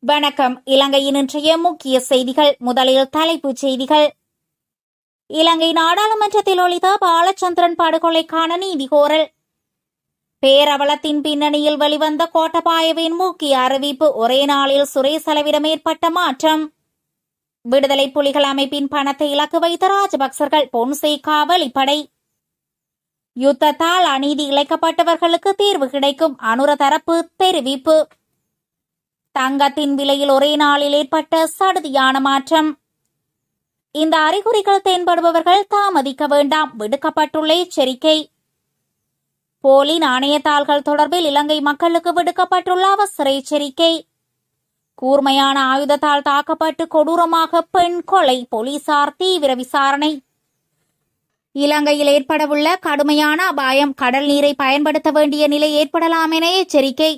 வணக்கம். இலங்கையின் இன்றைய முக்கிய செய்திகள். முதலில் தலைப்புச் செய்திகள். இலங்கை நாடாளுமன்றத்தில் ஒலித்த பாலச்சந்திரன் படுகொலைக்கான நீதி கோரல். பேரவலத்தின் பின்னணியில் வெளிவந்த கோட்டபாயவின் முக்கிய அறிவிப்பு. ஒரே நாளில் சுரேசலவிடம் ஏற்பட்ட மாற்றம். விடுதலை புலிகள் அமைப்பின் பணத்தை இலக்கு வைத்த ராஜபக்சர்கள். பொன்சேகா வெளிப்படை. யுத்தத்தால் அநீதி இழைக்கப்பட்டவர்களுக்கு தீர்வு கிடைக்கும். அனுர தரப்பு தெரிவிப்பு. தங்கத்தின் விலையில் ஒரே நாளில் ஏற்பட்ட சடுதியான மாற்றம். இந்த அறிகுறிகள் தென்படுபவர்கள் தாமதிக்க வேண்டாம். விடுக்கப்பட்டுள்ள எச்சரிக்கை. போலி நாணயத்தாள்கள் தொடர்பில் இலங்கை மக்களுக்கு விடுக்கப்பட்டுள்ள அவசர எச்சரிக்கை. கூர்மையான ஆயுதத்தால் தாக்கப்பட்டு கொடூரமாக பெண் கொலை. போலீசார் தீவிர விசாரணை. இலங்கையில் ஏற்படவுள்ள கடுமையான அபாயம். கடல் நீரை பயன்படுத்த வேண்டிய நிலை ஏற்படலாம் என எச்சரிக்கை.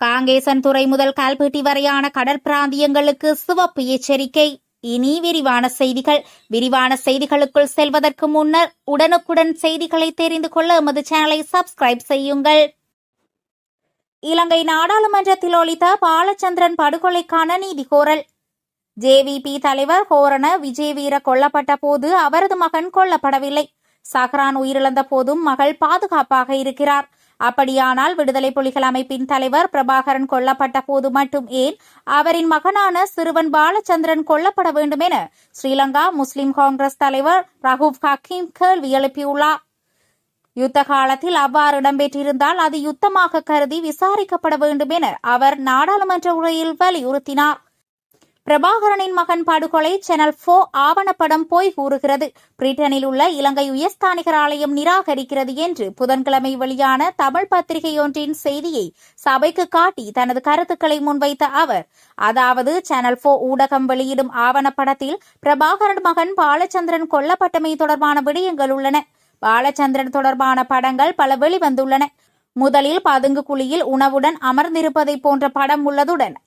காங்கேசன் துறை முதல் கல்பெட்டி வரையான கடற்பிராந்தியங்களுக்கு சிவப்பு எச்சரிக்கை. இனி விரிவான செய்திகள். விரிவான செய்திகளுக்குள் செல்வதற்கு முன்னர் உடனுக்குடன் செய்திகளை தெரிந்து கொள்ள எமது சேனலை சப்ஸ்கிரைப் செய்யுங்கள். இலங்கை நாடாளுமன்றத்தில் ஒலித்த பாலச்சந்திரன் படுகொலைக்கான நீதி கோரல். ஜேவிபி தலைவர் ஹோரண விஜயவீர கொல்லப்பட்ட போது அவரது மகன் கொல்லப்படவில்லை. சஹ்ரான் உயிரிழந்த போதும் மகள் பாதுகாப்பாக இருக்கிறார். அப்படியானால் விடுதலை புலிகள் அமைப்பின் தலைவர் பிரபாகரன் கொல்லப்பட்ட போது மட்டும் ஏன் அவரின் மகனான சிறுவன் பாலச்சந்திரன் கொல்லப்பட வேண்டும் என ஸ்ரீலங்கா முஸ்லிம் காங்கிரஸ் தலைவர் ரஹூப் ஹக்கீம் கேள்வி எழுப்பியுள்ளார். யுத்த காலத்தில் அவ்வாறு இடம்பெற்றிருந்தால் அது யுத்தமாக கருதி விசாரிக்கப்பட வேண்டும் என அவர் நாடாளுமன்ற உரையில் வலியுறுத்தினார். பிரபாகரனின் மகன் படுகொலை சேனல் 4 ஆவணப்படம் போய் கூறுகிறது. பிரிட்டனில் உள்ள இலங்கை உயர்ஸ்தானிகர் ஆலயம் நிராகரிக்கிறது என்று புதன்கிழமை வெளியான தமிழ் பத்திரிகையொன்றின் செய்தியை சபைக்கு காட்டி தனது கருத்துக்களை முன்வைத்த அவர், அதாவது சேனல் 4 ஊடகம் வெளியிடும் ஆவணப்படத்தில் பிரபாகரன் மகன் பாலச்சந்திரன் கொல்லப்பட்டமை தொடர்பான விடயங்கள் உள்ளன. பாலச்சந்திரன் தொடர்பான படங்கள் பல வெளிவந்துள்ளன. முதலில் பதுங்கு குழியில் உணவுடன் அமர்ந்திருப்பதை போன்ற படம் உள்ளதுடன்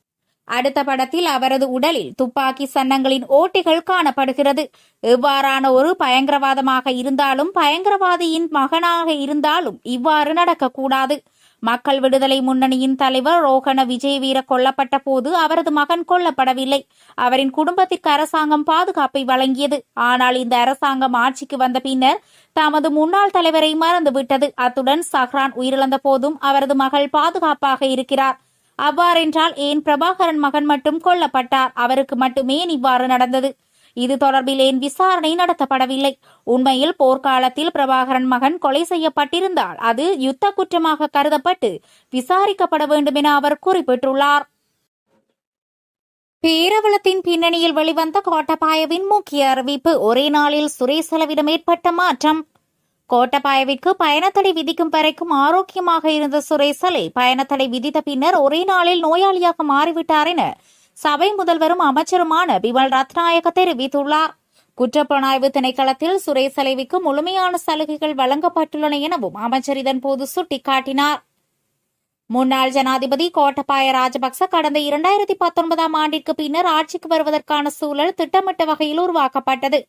அடுத்த படத்தில் அவரது உடலில் துப்பாக்கி சன்னங்களின் ஓட்டைகள் காணப்படுகிறது. எவ்வாறான ஒரு பயங்கரவாதமாக இருந்தாலும் பயங்கரவாதியின் மகனாக இருந்தாலும் இவ்வாறு நடக்கக்கூடாது. மக்கள் விடுதலை முன்னணியின் தலைவர் ரோகண விஜயவீர கொல்லப்பட்ட போது அவரது மகன் கொல்லப்படவில்லை. அவரின் குடும்பத்திற்கு அரசாங்கம் பாதுகாப்பை வழங்கியது. ஆனால் இந்த அரசாங்கம் ஆட்சிக்கு வந்த பின்னர் தமது முன்னாள் தலைவரை மறந்துவிட்டது. அத்துடன் சஹ்ரான் உயிரிழந்த போதும் அவரது மகள் பாதுகாப்பாக இருக்கிறார். அவ்வாறென்றால் ஏன் பிரபாகரன் மகன் மட்டும் கொல்லப்பட்டார்? அவருக்கு மட்டுமே இவ்வாறு நடந்தது. இது தொடர்பில் ஏன் விசாரணை நடத்தப்படவில்லை? உண்மையில் போர்க்காலத்தில் பிரபாகரன் மகன் கொலை செய்யப்பட்டிருந்தால் அது யுத்த குற்றமாக கருதப்பட்டு விசாரிக்கப்பட வேண்டும் என அவர் குறிப்பிட்டுள்ளார். பேரவலத்தின் பின்னணியில் வெளிவந்த கோட்டபாயவின் முக்கிய அறிவிப்பு. ஒரே நாளில் சுரேசலவிடம் ஏற்பட்ட மாற்றம். கோட்டபாயவிற்கு பயணத்தடை விதிக்கும் வரைக்கும் ஆரோக்கியமாக இருந்த சுரேசலை பயணத்தடை விதித்த பின்னர் ஒரே நாளில் நோயாளியாக மாறிவிட்டார் என சபை முதல்வரும் அமைச்சருமான பிமல் ரத்நாயக்க தெரிவித்துள்ளார். குற்றப்புலனாய்வு திணைக்களத்தில் சுரேசலைவுக்கு முழுமையான சலுகைகள் வழங்கப்பட்டுள்ளன எனவும் அமைச்சர் இதன்போது சுட்டிக்காட்டினார். முன்னாள் ஜனாதிபதி கோட்டபாய ராஜபக்ச கடந்த 2019 ஆண்டிற்கு பின்னர் ஆட்சிக்கு வருவதற்கான சூழல் திட்டமிட்ட வகையில் உருவாக்கப்பட்டது.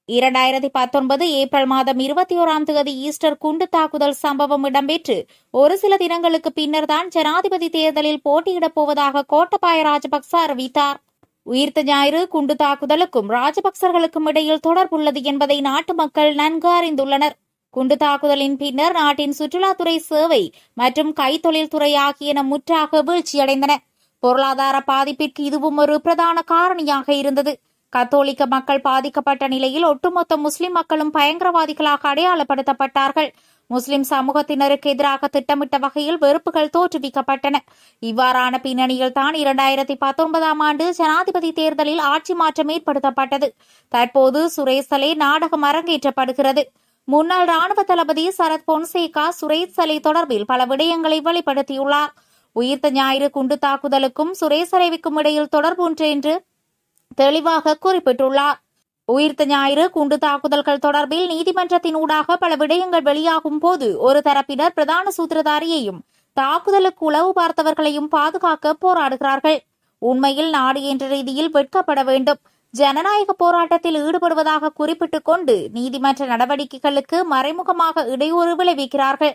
2019 ஏப்ரல் மாதம் 21ஆம் தேதி ஈஸ்டர் குண்டு தாக்குதல் சம்பவம் இடம்பெற்று ஒரு சில தினங்களுக்கு பின்னர் தான் ஜனாதிபதி தேர்தலில் போட்டியிடப் போவதாக கோட்டபாய ராஜபக்ச அறிவித்தார். உயிர்த்த ஞாயிறு குண்டு தாக்குதலுக்கும் ராஜபக்சர்களுக்கும் இடையில் தொடர்புள்ளது என்பதை நாட்டு மக்கள் நன்கு அறிந்துள்ளனர். குண்டு தாக்குதலின் பின்னர் நாட்டின் சுற்றுலாத்துறை, சேவை மற்றும் கைத்தொழில் துறை ஆகியன முற்றாக வீழ்ச்சியடைந்தன. பொருளாதார பாதிப்பிற்கு இதுவும் ஒரு பிரதான காரணியாக இருந்தது. கத்தோலிக்க மக்கள் பாதிக்கப்பட்ட நிலையில் ஒட்டுமொத்த முஸ்லிம் மக்களும் பயங்கரவாதிகளாக அடையாளப்படுத்தப்பட்டார்கள். முஸ்லிம் சமூகத்தினருக்கு எதிராக திட்டமிட்ட வகையில் வெறுப்புகள் தோற்றுவிக்கப்பட்டன. இவ்வாறான பின்னணியில் தான் 2019ஆம் ஆண்டு ஜனாதிபதி தேர்தலில் ஆட்சி மாற்றம் ஏற்படுத்தப்பட்டது. தற்போது சுரேசலை நாடகம் அரங்கேற்றப்படுகிறது. முன்னாள் ராணுவ தளபதி சரத் பொன்சேகா சுரேசலை தொடர்பில் பல விடயங்களை வெளிப்படுத்தியுள்ளார். உயிர்த்த ஞாயிறு குண்டு தாக்குதலுக்கும் சுரேசலைவுக்கும் இடையில் தொடர்பு ஒன்று என்று தெளிவாக குறிப்பிட்டுள்ளார். உயிர்த்த ஞாயிறு குண்டு தாக்குதல்கள் தொடர்பில் நீதிமன்றத்தின் ஊடாக பல விடயங்கள் வெளியாகும் போது ஒரு தரப்பினர் பிரதான சூத்திரதாரியையும் தாக்குதலுக்கு உளவு பார்த்தவர்களையும் பாதுகாக்க போராடுகிறார்கள். உண்மையில் நாடு என்ற ரீதியில் வெட்கப்பட வேண்டும். ஜனநாயக போராட்டத்தில் ஈடுபடுவதாக குறிப்பிட்டுக் கொண்டு நீதிமன்ற நடவடிக்கைகளுக்கு மறைமுகமாக இடையூறு விளைவிக்கிறார்கள்.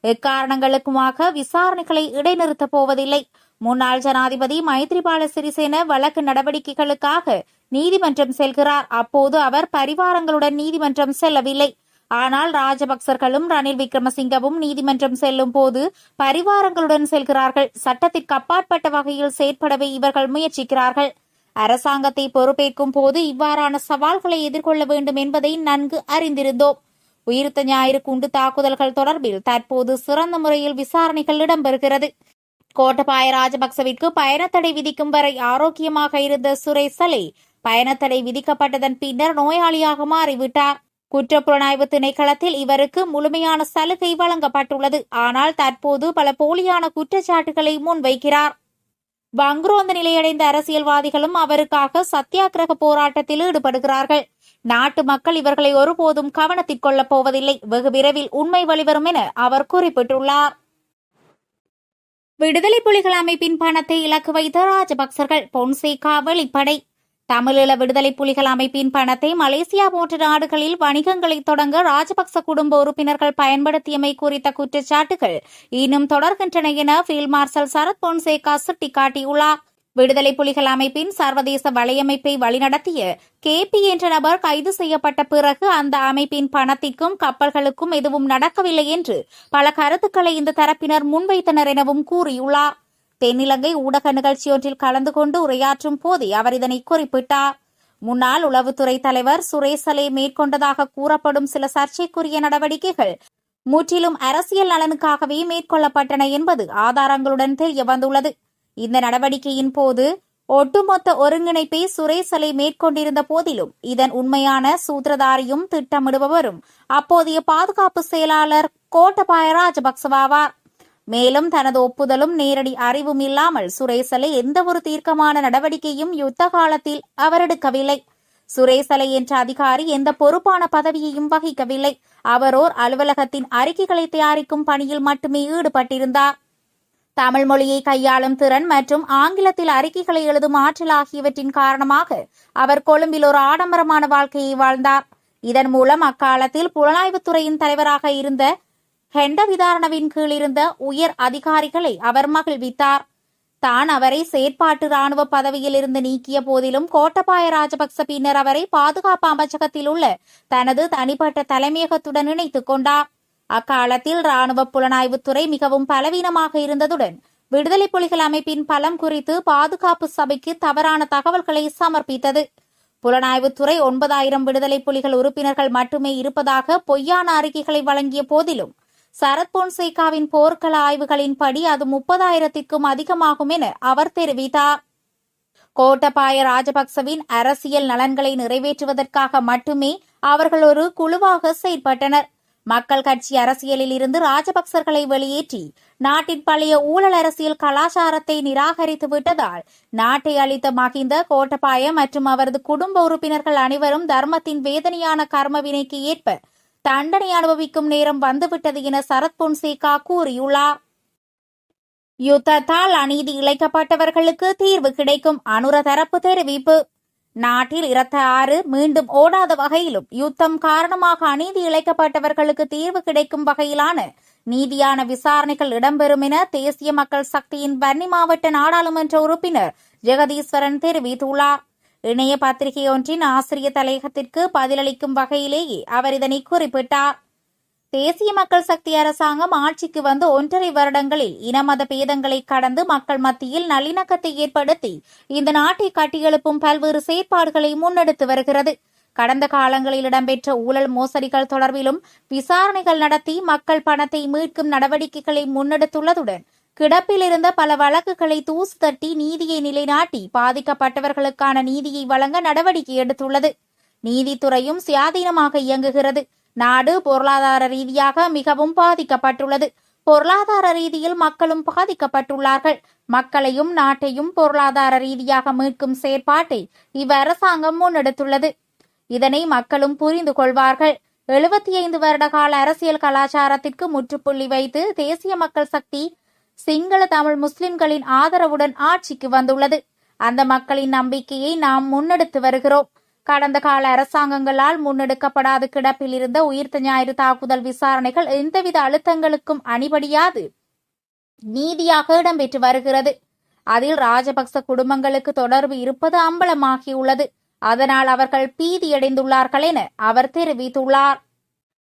எக்காரணங்களுக்குமாக விசாரணைகளை இடைநிறுத்தப் போவதில்லை. முன்னாள் ஜனாதிபதி மைத்ரிபால சிறிசேன வழக்கு நடவடிக்கைகளுக்காக நீதிமன்றம் செல்கிறார். அப்போது அவர் பரிவாரங்களுடன் நீதிமன்றம் செல்லவில்லை. ஆனால் ராஜபக்சர்களும் ரணில் விக்ரமசிங்கவும் நீதிமன்றம் செல்லும் போது பரிவாரங்களுடன் செல்கிறார்கள். சட்டத்திற்கு அப்பாற்பட்ட வகையில் செயற்படவே இவர்கள் முயற்சிக்கிறார்கள். அரசாங்கத்தை பொறுப்பேற்கும் போது இவ்வாறான சவால்களை எதிர்கொள்ள வேண்டும் என்பதை நன்கு அறிந்திருந்தோம். உயிர்த்த ஞாயிறு குண்டு தாக்குதல்கள் தொடர்பில் தற்போது சிறந்த முறையில் விசாரணைகள் இடம்பெறுகிறது. கோட்டபாய ராஜபக்சவிற்கு பயணத்தடை விதிக்கும் வரை ஆரோக்கியமாக இருந்த சுரேசலை பயணத்தடை விதிக்கப்பட்டதன் பின்னர் நோயாளியாக மாறிவிட்டார். குற்றப்புலனாய்வு திணைக்களத்தில் இவருக்கு முழுமையான சலுகை வழங்கப்பட்டுள்ளது. ஆனால் தற்போது பல போலியான குற்றச்சாட்டுகளை முன்வைக்கிறார். வங்குரோந்த நிலையடைந்த அரசியல்வாதிகளும் அவருக்காக சத்தியாகிரக போராட்டத்தில் ஈடுபடுகிறார்கள். நாட்டு மக்கள் இவர்களை ஒருபோதும் கவனத்தில் கொள்ளப் போவதில்லை. வெகு விரைவில் உண்மை வெளிவரும் என அவர் குறிப்பிட்டுள்ளார். விடுதலை புலிகள் அமைப்பின் பணத்தை இலக்கு வைத்த ராஜபக்சர்கள், பொன்சேகா வெளிப்படை. தமிழீழ விடுதலை புலிகள் அமைப்பின் பணத்தை மலேசியா போன்ற நாடுகளில் வணிகங்களை தொடங்க ராஜபக்ச குடும்ப உறுப்பினர்கள் பயன்படுத்தியமை குறித்த குற்றச்சாட்டுகள் இன்னும் தொடர்கின்றன என ஃபீல்ட் மார்ஷல் சரத் பொன்சேகா சுட்டிக்காட்டியுள்ளார். விடுதலை புலிகள் அமைப்பின் சர்வதேச வலையமைப்பை வழிநடத்திய KP என்ற நபர் கைது செய்யப்பட்ட பிறகு அந்த அமைப்பின் பணத்திற்கும் கப்பல்களுக்கும் எதுவும் நடக்கவில்லை என்று பல கருத்துக்களை இந்த தரப்பினர் முன்வைத்தனர் எனவும் கூறியுள்ளார். தென்னிலங்கை ஊடக நிகழ்ச்சியொன்றில் கலந்து கொண்டு உரையாற்றும் போதே அவர் இதனை குறிப்பிட்டார். முன்னாள் உளவுத்துறை தலைவர் சுரேசலே மேற்கொண்டதாக கூறப்படும் சில சர்ச்சைக்குரிய நடவடிக்கைகள் முற்றிலும் அரசியல் நலனுக்காகவே மேற்கொள்ளப்பட்டன என்பது ஆதாரங்களுடன் தெரிய வந்துள்ளது. இந்த நடவடிக்கையின் போது ஒட்டுமொத்த ஒருங்கிணைப்பை சுரேசலை மேற்கொண்டிருந்த போதிலும் இதன் உண்மையான சூத்திரதாரியும் திட்டமிடுபவரும் அப்போதைய பாதுகாப்பு செயலாளர் கோட்டபாய ராஜபக்சவாவார். மேலும் தனது ஒப்புதலும் நேரடி அறிவும் இல்லாமல் சுரேசலை எந்தவொரு தீர்க்கமான நடவடிக்கையும் யுத்த காலத்தில் அவர் எடுக்கவில்லை. சுரேசலை என்ற அதிகாரி எந்த பொறுப்பான பதவியையும் வகிக்கவில்லை. அவர் ஓர் அலுவலகத்தின் அறிக்கைகளை தயாரிக்கும் பணியில் மட்டுமே ஈடுபட்டிருந்தார். தமிழ் மொழியை கையாளும் திறன் மற்றும் ஆங்கிலத்தில் அறிக்கைகளை எழுதும் ஆற்றல் ஆகியவற்றின் காரணமாக அவர் கொழும்பில் ஒரு ஆடம்பரமான வாழ்க்கையை வாழ்ந்தார். இதன் மூலம் அக்காலத்தில் புலனாய்வுத்துறையின் தலைவராக இருந்த ஹெண்ட விதாரணவின் கீழ் இருந்த உயர் அதிகாரிகளை அவர் மகிழ்வித்தார். தான் அவரை செயற்பாட்டு ராணுவ பதவியில் இருந்து நீக்கிய போதிலும் கோட்டபாய ராஜபக்ச பின்னர் அவரை பாதுகாப்பு அமைச்சகத்தில் உள்ள தனது தனிப்பட்ட தலைமையகத்துடன் இணைத்துக் கொண்டார். அக்காலத்தில் ராணுவ புலனாய்வுத்துறை மிகவும் பலவீனமாக இருந்ததுடன் விடுதலை புலிகள் அமைப்பின் பலம் குறித்து பாதுகாப்பு சபைக்கு தவறான தகவல்களை சமர்ப்பித்தது. புலனாய்வுத்துறை 9,000 விடுதலை புலிகள் உறுப்பினர்கள் மட்டுமே இருப்பதாக பொய்யான அறிக்கைகளை வழங்கிய போதிலும் சரத் பொன்சேகாவின் போர்க்கள ஆய்வுகளின்படி அது 30,000க்கும் அதிகமாகும் என அவர் தெரிவித்தார். கோட்டபாய ராஜபக்சவின் அரசியல் நலன்களை நிறைவேற்றுவதற்காக மட்டுமே அவர்கள் ஒரு குழுவாக செயற்பட்டனர். மக்கள் கட்சி அரசியலில் இருந்து ராஜபக்சர்களை வெளியேற்றி நாட்டின் பழைய ஊழல் அரசியல் கலாச்சாரத்தை நிராகரித்து விட்டதால் நாட்டை அளித்த மகிந்த, கோட்டபாய மற்றும் அவரது குடும்ப உறுப்பினர்கள் அனைவரும் தர்மத்தின் வேதனையான கர்ம வினைக்கு ஏற்ப தண்டனை அனுபவிக்கும் நேரம் வந்துவிட்டது என சரத் பொன்சேகா கூறியுள்ளார். யுத்தத்தால் அநீதி இழைக்கப்பட்டவர்களுக்கு தீர்வு கிடைக்கும், அனுர தரப்பு தெரிவிப்பு. நாட்டில் இரத்த ஆறு மீண்டும் ஓடாத வகையிலும் யுத்தம் காரணமாக அநீதி இழைக்கப்பட்டவர்களுக்கு தீர்வு கிடைக்கும் வகையிலான நீதியான விசாரணைகள் இடம்பெறும் என தேசிய மக்கள் சக்தியின் வன்னி மாவட்ட நாடாளுமன்ற உறுப்பினர் ஜெகதீஸ்வரன் தெரிவித்துள்ளார். இணைய பத்திரிகையொன்றின் ஆசிரியர் தலையகத்திற்கு பதிலளிக்கும் வகையிலேயே அவர் இதனை குறிப்பிட்டார். தேசிய மக்கள் சக்தி அரசாங்கம் ஆட்சிக்கு வந்து 1.5 வருடங்களில் இனமத பேதங்களை கடந்து மக்கள் மத்தியில் நல்லிணக்கத்தை ஏற்படுத்தி இந்த நாட்டை கட்டியெழுப்பும் பல்வேறு செயற்பாடுகளை முன்னெடுத்து வருகிறது. கடந்த காலங்களில் இடம்பெற்ற ஊழல் மோசடிகள் தொடர்பிலும் விசாரணைகள் நடத்தி மக்கள் பணத்தை மீட்கும் நடவடிக்கைகளை முன்னெடுத்துள்ளதுடன் கிடப்பில் இருந்த பல வழக்குகளை தூசு தட்டி நீதியை நிலைநாட்டி பாதிக்கப்பட்டவர்களுக்கான நீதியை வழங்க நடவடிக்கை எடுத்துள்ளது. நீதித்துறையும் சுயாதீனமாக இயங்குகிறது. நாடு பொருளாதார ரீதியாக மிகவும் பாதிக்கப்பட்டுள்ளது. பொருளாதார ரீதியில் மக்களும் பாதிக்கப்பட்டுள்ளார்கள். மக்களையும் நாட்டையும் பொருளாதார ரீதியாக மீட்கும் செயற்பாட்டை இவ்வரசாங்கம் முன்னெடுத்துள்ளது. இதனை மக்களும் புரிந்து கொள்வார்கள். 75 வருட கால அரசியல் கலாச்சாரத்திற்கு முற்றுப்புள்ளி வைத்து தேசிய மக்கள் சக்தி சிங்கள தமிழ் முஸ்லிம்களின் ஆதரவுடன் ஆட்சிக்கு வந்துள்ளது. அந்த மக்களின் நம்பிக்கையை நாம் முன்னெடுத்து வருகிறோம். கடந்த கால அரசாங்கங்களால் முன்னெடுக்கப்படாத கிடப்பில் இருந்த உயிர்த்த ஞாயிறு தாக்குதல் விசாரணைகள் எந்தவித அழுத்தங்களுக்கும் அணிபடியாது நீதியாக இடம்பெற்று வருகிறது. அதில் ராஜபக்ச குடும்பங்களுக்கு தொடர்பு இருப்பது அம்பலமாகியுள்ளது. அதனால் அவர்கள் பீதியடைந்துள்ளார்கள் என அவர் தெரிவித்துள்ளார்.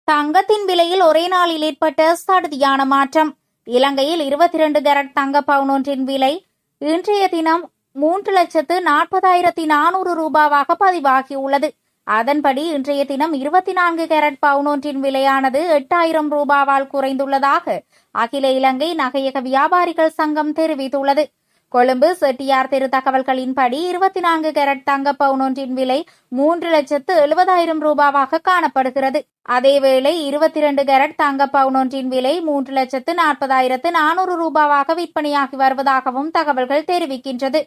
தங்கத்தின் விலையில் ஒரே நாளில் ஏற்பட்ட சடுதியான மாற்றம். இலங்கையில் 22 கேரட் தங்க பவுன் ஒன்றின் விலை இன்றைய தினம் 3,40,400 ரூபாவாக பதிவாகியுள்ளது. அதன்படி இன்றைய தினம் 24 கேரட் பவுன் ஒன்றின் விலையானது 8,000 ரூபாவால் குறைந்துள்ளதாக அகில இலங்கை நகையக வியாபாரிகள் சங்கம் தெரிவித்துள்ளது. கொழும்பு செட்டியார் தெரு தகவல்களின்படி 24 கேரட் தங்க பவுன் ஒன்றின் விலை 3,70,000 ரூபாவாக காணப்படுகிறது. அதேவேளை 22 கேரட் தங்க பவுன் ஒன்றின் விலை 3,40,400 ரூபாவாக விற்பனையாகி வருவதாகவும் தகவல்கள் தெரிவிக்கின்றது.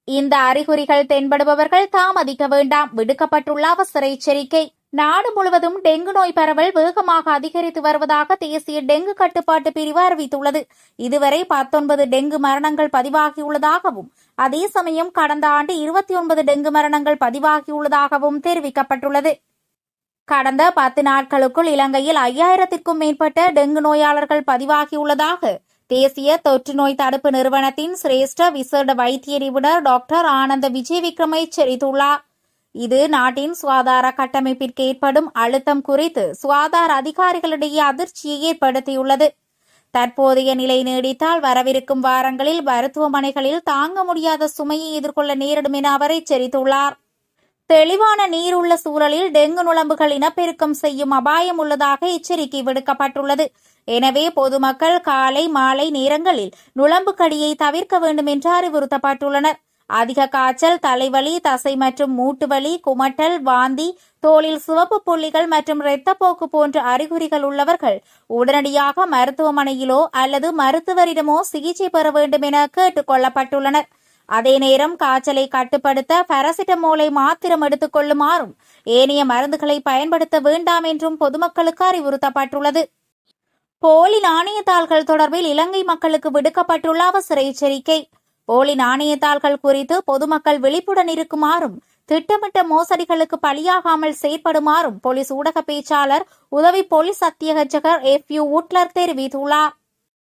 இந்த அறிகுறிகள் தென்படுபவர்கள் தாமதிக்க வேண்டாம். விடுக்கப்பட்டுள்ள அவசர எச்சரிக்கை. நாடு முழுவதும் டெங்கு நோய் பரவல் வேகமாக அதிகரித்து வருவதாக தேசிய டெங்கு கட்டுப்பாட்டு பிரிவு அறிவித்துள்ளது. இதுவரை 19 டெங்கு மரணங்கள் பதிவாகியுள்ளதாகவும் அதே சமயம் கடந்த ஆண்டு 29 டெங்கு மரணங்கள் பதிவாகியுள்ளதாகவும் தெரிவிக்கப்பட்டுள்ளது. கடந்த 10 நாட்களுக்குள் இலங்கையில் 5,000க்கும் மேற்பட்ட டெங்கு நோயாளர்கள் பதிவாகியுள்ளதாக தேசிய தொற்று நோய் தடுப்பு நிறுவனத்தின் சிரேஷ்ட விசேட வைத்திய நிபுணர் டாக்டர் ஆனந்த விஜயவிக்ரம எச்சரித்துள்ளார். இது நாட்டின் சுகாதார கட்டமைப்பிற்கு ஏற்படும் அழுத்தம் குறித்து சுகாதார அதிகாரிகளிடையே அதிர்ச்சியை ஏற்படுத்தியுள்ளது. தற்போதைய நிலை நீடித்தால் வரவிருக்கும் வாரங்களில் மருத்துவமனைகளில் தாங்க முடியாத சுமையை எதிர்கொள்ள நேரிடும் என அவர் எச்சரித்துள்ளார். தெளிவான நீர் உள்ள சூழலில் டெங்கு நுளம்புகள் இனப்பெருக்கம் செய்யும் அபாயம் உள்ளதாக எச்சரிக்கை விடுக்கப்பட்டுள்ளது. எனவே பொதுமக்கள் காலை மாலை நேரங்களில் நுளம்பு கடியை தவிர்க்க வேண்டும் என்று அறிவுறுத்தப்பட்டுள்ளனர். அதிக காய்ச்சல், தலைவலி, தசை மற்றும் மூட்டு வலி, குமட்டல், வாந்தி, தோலில் சிவப்பு புள்ளிகள் மற்றும் இரத்தப்போக்கு போன்ற அறிகுறிகள் உள்ளவர்கள் உடனடியாக மருத்துவமனையிலோ அல்லது மருத்துவரிடமோ சிகிச்சை பெற வேண்டும் என கேட்டுக் கொள்ளப்பட்டுள்ளனர். அதே நேரம் காய்ச்சலை கட்டுப்படுத்த பாராசிட்டமோலை மாத்திரம் எடுத்துக் கொள்ளுமாறும் ஏனைய மருந்துகளை பயன்படுத்த வேண்டாம் என்றும் பொதுமக்களுக்கு அறிவுறுத்தப்பட்டுள்ளது. போலி நாணயத்தாள்கள் தொடர்பில் இலங்கை மக்களுக்கு விடுக்கப்பட்டுள்ள அவசர எச்சரிக்கை. போலி நாணயத்தாள்கள் குறித்து பொதுமக்கள் விழிப்புடன் இருக்குமாறும் திட்டமிட்ட மோசடிகளுக்கு பலியாகாமல் செயற்படுமாறும் போலீஸ் ஊடக பேச்சாளர் உதவி போலீஸ் அத்தியட்சகர் FU உட்லர் தெரிவித்துள்ளார்.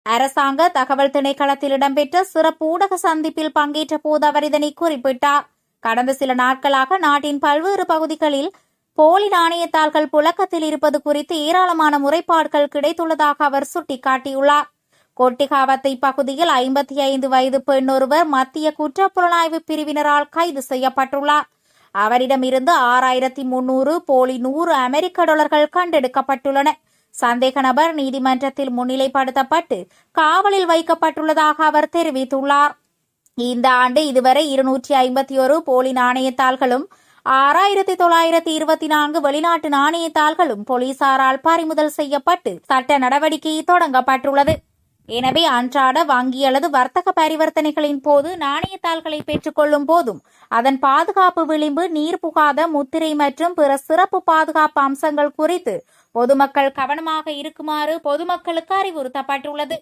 அரசாங்க தகவல் திணைக்களத்தில் இடம்பெற்ற சிறப்பு ஊடக சந்திப்பில் பங்கேற்ற போது அவர் இதனை குறிப்பிட்டார். கடந்த சில நாட்களாக நாட்டின் பல்வேறு பகுதிகளில் போலி நாணயத்தாள்கள் புழக்கத்தில் இருப்பது குறித்து ஏராளமான முறைப்பாடுகள் கிடைத்துள்ளதாக அவர் சுட்டிக்காட்டியுள்ளார். கொட்டிகாவத்தை பகுதியில் 55 வயது பெண் ஒருவர் மத்திய குற்றப்புலனாய்வு பிரிவினரால் கைது செய்யப்பட்டுள்ளார். அவரிடமிருந்து 6,300 போலி 100 அமெரிக்க டாலர்கள் கண்டெடுக்கப்பட்டுள்ளன. சந்தேக நபர் நீதிமன்றத்தில் முன்னிலைப்படுத்தப்பட்டு காவலில் வைக்கப்பட்டுள்ளதாக அவர் தெரிவித்துள்ளார். இந்த ஆண்டு இதுவரை 251 போலி நாணயத்தாள்களும் 6,924 வெளிநாட்டு நாணயத்தாள்களும் போலீசாரால் பறிமுதல் செய்யப்பட்டு சட்ட நடவடிக்கை தொடங்கப்பட்டுள்ளது. எனவே அன்றாட வங்கி அல்லது வர்த்தக பரிவர்த்தனைகளின் போது நாணயத்தாள்களை பெற்றுக் கொள்ளும் போதும் அதன் பாதுகாப்பு விளிம்பு, நீர் புகாத முத்திரை மற்றும் பிற சிறப்பு பாதுகாப்பு அம்சங்கள் குறித்து பொதுமக்கள் கவனமாக இருக்குமாறு பொதுமக்களுக்கு அறிவுறுத்தப்பட்டுள்ளது.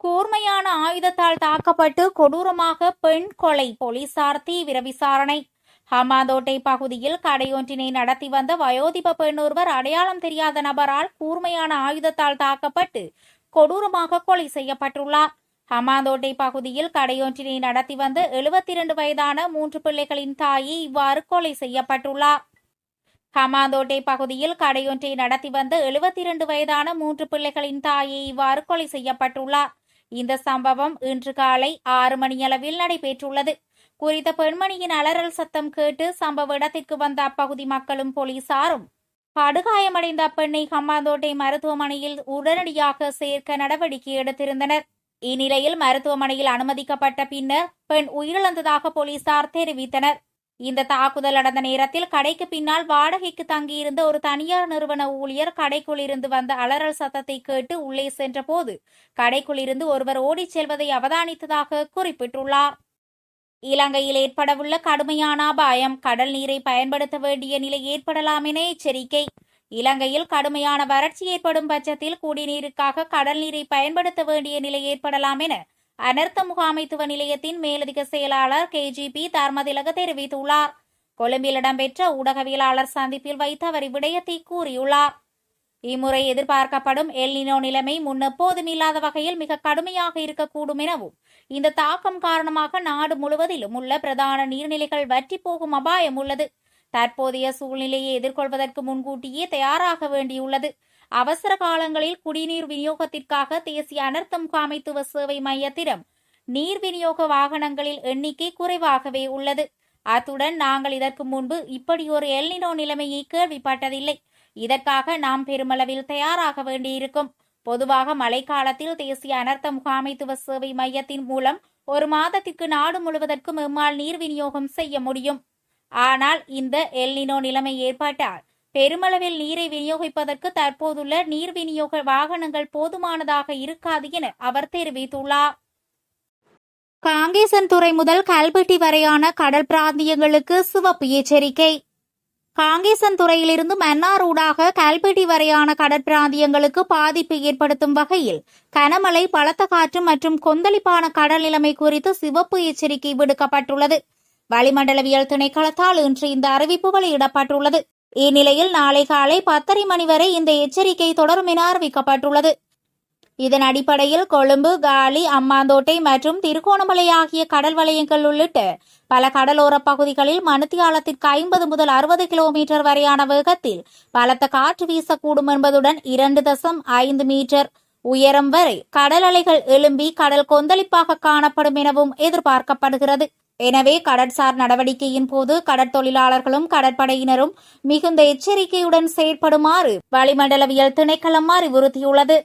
கூர்மையான ஆயுதத்தால் தாக்கப்பட்டு கொடூரமாக பெண் கொலை, போலீசார் தீவிர விசாரணை. ஹமாந்தோட்டை பகுதியில் கடையொன்றினை நடத்தி வந்த வயோதிப பெண் ஒருவர் அடையாளம் தெரியாத நபரால் கூர்மையான ஆயுதத்தால் தாக்கப்பட்டு கொடூரமாக கொலை செய்யப்பட்டுள்ளார். ஹமாந்தோட்டை பகுதியில் கடையொன்றினை நடத்தி வந்த 72 வயதான 3 பிள்ளைகளின் தாயை இவ்வாறு கொலை செய்யப்பட்டுள்ளார். ஹமாந்தோட்டை பகுதியில் கடையொன்றை நடத்தி வந்த 72 வயதான 3 பிள்ளைகளின் தாயை இவ்வாறு கொலை செய்யப்பட்டுள்ளார். இந்த சம்பவம் இன்று காலை 6 மணியளவில் நடைபெற்றுள்ளது. குறித்த பெண்மணியின் அலறல் சத்தம் கேட்டு சம்பவ இடத்திற்கு வந்த அப்பகுதி மக்களும் போலீசாரும் படுகாயமடைந்த அப்பெண்ணை ஹம்பாந்தோட்டை மருத்துவமனையில் உடனடியாக சேர்க்க நடவடிக்கை எடுத்திருந்தனர். இந்நிலையில் மருத்துவமனையில் அனுமதிக்கப்பட்ட பின்னர் பெண் உயிரிழந்ததாக போலீசார் தெரிவித்தனர். இந்த தாக்குதல் நடந்த நேரத்தில் கடைக்கு பின்னால் வாடகைக்கு தங்கியிருந்த ஒரு தனியார் நிறுவன ஊழியர் கடைக்குள் இருந்து வந்த அலறல் சத்தத்தை கேட்டு உள்ளே சென்றபோது கடைக்குள் இருந்து ஒருவர் ஓடிச் செல்வதை அவதானித்ததாக குறிப்பிட்டுள்ளார். இலங்கையில் ஏற்படவுள்ள கடுமையான அபாயம், கடல் நீரை பயன்படுத்த வேண்டிய நிலை ஏற்படலாம் என எச்சரிக்கை. இலங்கையில் கடுமையான வறட்சி ஏற்படும் பட்சத்தில் குடிநீருக்காக கடல் நீரை பயன்படுத்த வேண்டிய நிலை ஏற்படலாம் என அனர்த்த முகாமைத்துவ நிலையத்தின் மேலதிக செயலாளர் KGP தர்மதிலக தெரிவித்துள்ளார். கொழும்பில் இடம்பெற்ற ஊடகவியலாளர் சந்திப்பில் வைத்து அவர் இவ்விடயத்தை கூறியுள்ளார். இம்முறை எதிர்பார்க்கப்படும் எல்னினோ நிலைமை முன்னெப்போதும் இல்லாத வகையில் மிக கடுமையாக இருக்கக்கூடும் எனவும் இந்த தாக்கம் காரணமாக நாடு முழுவதிலும் உள்ள பிரதான நீர்நிலைகள் வற்றி போகும் அபாயம் உள்ளது. தற்போதைய சூழ்நிலையை எதிர்கொள்வதற்கு முன்கூட்டியே தயாராக வேண்டியுள்ளது. அவசர காலங்களில் குடிநீர் விநியோகத்திற்காக தேசிய அனர்த்த முகாமைத்துவ சேவை மையத்திடம் நீர் விநியோக வாகனங்களில் எண்ணிக்கை குறைவாகவே உள்ளது. அத்துடன் நாங்கள் இதற்கு முன்பு இப்படி ஒரு எல்னினோ நிலைமையை கேள்விப்பட்டதில்லை. இதற்காக நாம் பெருமளவில் தயாராக வேண்டியிருக்கும். பொதுவாக மழைக்காலத்தில் தேசிய அனர்த்த முகாமைத்துவ சேவை மையத்தின் மூலம் ஒரு மாதத்திற்கு நாடு முழுவதற்கும் எம்மால் நீர் விநியோகம் செய்ய முடியும். ஆனால் இந்த எல்னினோ நிலைமை ஏற்பட்டால் பெருமளவில் நீரை விநியோகிப்பதற்கு தற்போதுள்ள நீர் விநியோக வாகனங்கள் போதுமானதாக இருக்காது என அவர் தெரிவித்துள்ளார். காங்கேசன்துறை முதல் கல்பெட்டி வரையான கடல் பிராந்தியங்களுக்கு சிவப்பு எச்சரிக்கை. காங்கேசன்துறையிலிருந்து மன்னார் ஊடாக கல்பெட்டி வரையான கடற்பிராந்தியங்களுக்கு பாதிப்பு ஏற்படுத்தும் வகையில் கனமழை, பலத்த காற்று மற்றும் கொந்தளிப்பான கடல் நிலைமை குறித்து சிவப்பு எச்சரிக்கை விடுக்கப்பட்டுள்ளது. வளிமண்டலவியல் திணைக்களத்தால் இன்று இந்த அறிவிப்பு வெளியிடப்பட்டுள்ளது. இந்நிலையில் நாளை காலை 10:30 மணி வரை இந்த எச்சரிக்கை தொடரும் என அறிவிக்கப்பட்டுள்ளது. இதன் அடிப்படையில் கொழும்பு, காலி, அம்மாந்தோட்டை மற்றும் திருகோணமலை ஆகிய கடல் வலயங்கள் உள்ளிட்ட பல கடலோர பகுதிகளில் மணித்தியாலத்திற்கு 50 முதல் 60 கிலோமீட்டர் வரையான வேகத்தில் பலத்த காற்று வீசக்கூடும் என்பதுடன் 2.5 மீட்டர் உயரம் வரை கடல் அலைகள் எழும்பி கடல் கொந்தளிப்பாக காணப்படும் எனவும் எதிர்பார்க்கப்படுகிறது. எனவே கடற்சார் நடவடிக்கையின் போது கடற்தொழிலாளர்களும் கடற்படையினரும் மிகுந்த எச்சரிக்கையுடன் செயற்படுமாறு வளிமண்டலவியல் திணைக்களம் அறிவுறுத்தியுள்ளது.